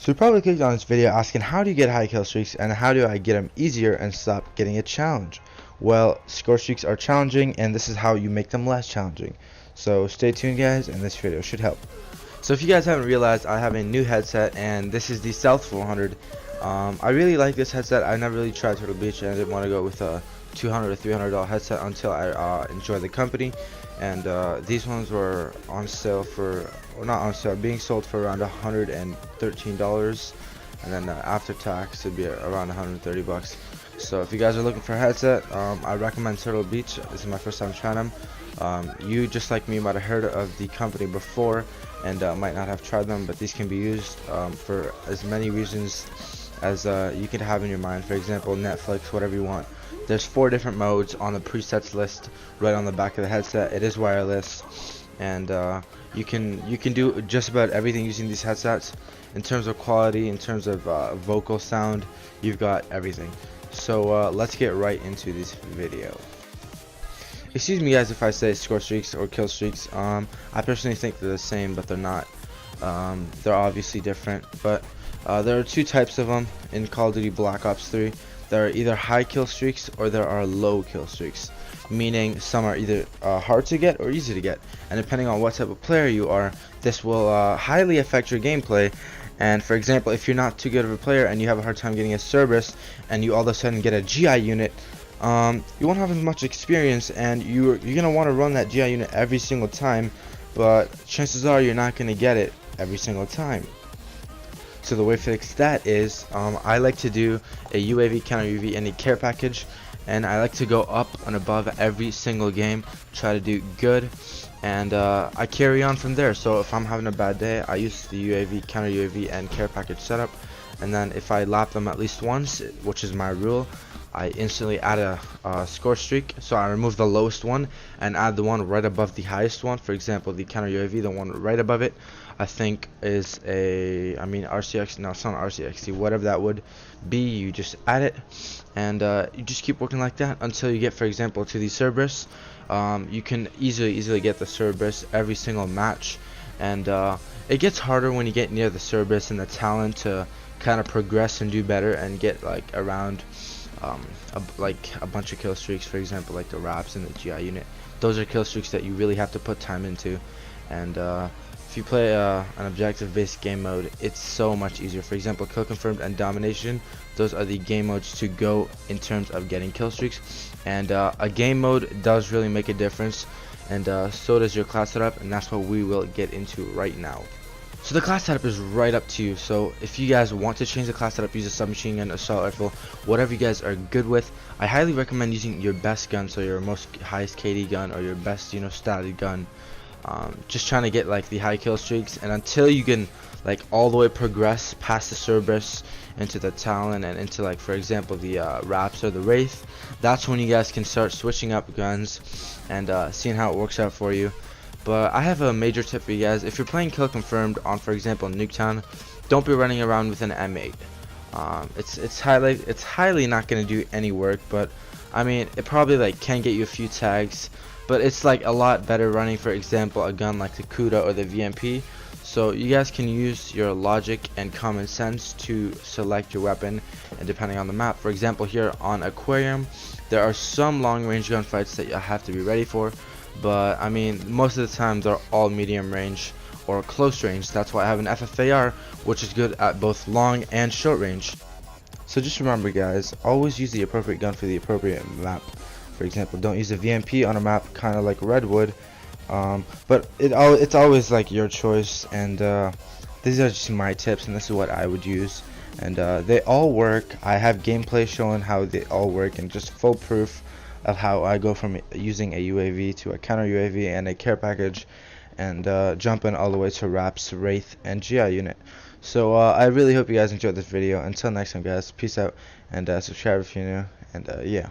So you probably clicked on this video asking how do you get high kill streaks and how do I get them easier and stop getting a challenge. Well, score streaks are challenging and this is how you make them less challenging. So stay tuned guys, and this video should help. So if you guys haven't realized, I have a new headset and this is the Stealth 400. I really like this headset. I never really tried Turtle Beach and I didn't want to go with a $200 or $300 headset until I enjoyed the company. And these ones were on sale for, or not on sale, being sold for around $113, and then after tax it'd be around 130 bucks. So if you guys are looking for a headset, I recommend Turtle Beach. This is my first time trying them. You, just like me, might have heard of the company before and might not have tried them, but these can be used for as many reasons as you can have in your mind. For example, Netflix, whatever you want. There's 4 different modes on the presets list right on the back of the headset. It is wireless, and you can do just about everything using these headsets. In terms of quality, in terms of vocal sound, you've got everything. So let's get right into this video. Excuse me guys if I say score streaks or kill streaks. I personally think they're the same, but they're not. They're obviously different, but there are 2 types of them in Call of Duty Black Ops 3. There are either high kill streaks or there are low kill streaks, meaning some are either hard to get or easy to get, and depending on what type of player you are, this will highly affect your gameplay. And for example, if you're not too good of a player and you have a hard time getting a Cerberus and you all of a sudden get a GI unit, you won't have as much experience and you're gonna want to run that GI unit every single time, but chances are you're not gonna get it every single time. So the way to fix that is, I like to do a UAV, counter UAV, and a care package, and I like to go up and above every single game, try to do good, and I carry on from there. So if I'm having a bad day, I use the UAV, counter UAV, and care package setup, and then if I lap them at least once, which is my rule, I instantly add a score streak. So I remove the lowest one and add the one right above the highest one. For example, the counter UAV, the one right above it, I think is RCX, no, it's not RCXD, whatever that would be. You just add it, and you just keep working like that until you get, for example, to the Cerberus. You can easily get the Cerberus every single match, and it gets harder when you get near the Cerberus and the talent to kind of progress and do better and get like around a bunch of kill streaks. For example, like the Raps and the GI unit. Those are kill streaks that you really have to put time into, and if you play an objective based game mode, it's so much easier. For example, kill confirmed and domination, those are the game modes to go in terms of getting kill streaks, and a game mode does really make a difference, and so does your class setup, and that's what we will get into right now. So the class setup is right up to you. So if you guys want to change the class setup, use a submachine gun, assault rifle, whatever you guys are good with. I highly recommend using your best gun, so your most highest KD gun or your best, statted gun. Just trying to get like the high kill streaks, and until you can like all the way progress past the Cerberus into the Talon and into, like, for example, the Raps or the Wraith, that's when you guys can start switching up guns and seeing how it works out for you. But I have a major tip for you guys. If you're playing kill confirmed on, for example, Nuketown, don't be running around with an M8. It's highly not going to do any work, but I mean, it probably like can get you a few tags, but it's like a lot better running, for example, a gun like the Kuda or the VMP. So you guys can use your logic and common sense to select your weapon, and depending on the map. For example, here on Aquarium, there are some long range gunfights that you have to be ready for, but I mean, most of the time they're all medium range or close range. That's why I have an FFAR, which is good at both long and short range. So just remember guys, always use the appropriate gun for the appropriate map. For example, don't use a VMP on a map kind of like Redwood, but it's always like your choice, and these are just my tips and this is what I would use, and they all work. I have gameplay showing how they all work and just full proof of how I go from using a UAV to a counter UAV and a care package, and jumping all the way to Raps, Wraith, and GI unit. So I really hope you guys enjoyed this video. Until next time guys, peace out, and subscribe if you're new, and yeah.